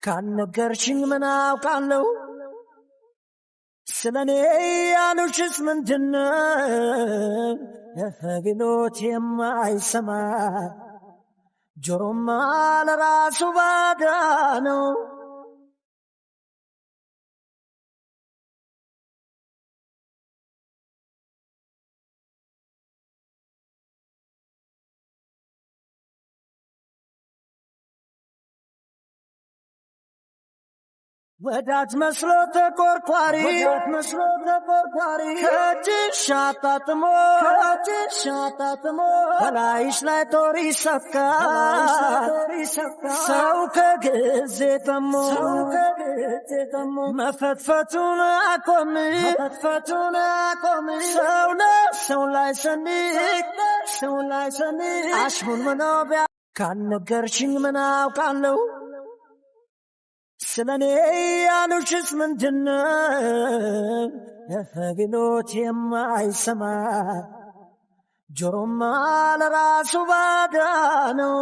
ካልነገርሽኝ ምን አውቃለሁ ስለኔ ያሉሽስ ምንድነው የፈግሎት የማይሰማ ጆሮማ ለራሱ ባዳ ነው ወዳት መስሎ ተቆርቋሪ ከእጅሽ አጣጥሞ በላይሽ ላይ ጦር ይሰካል ሰው ከጊዜ ጠሞ መፈትፈቱን አቆም ሰው ላይ ሰንቅ አሽሙን መኖቢያ ካልነገርሽኝ ምን አውቃለሁ ስለኔ ያሉሽስ ምንድነው የፈግሎት የማይሰማ ጆሮማ ለራሱ ባዳ ነው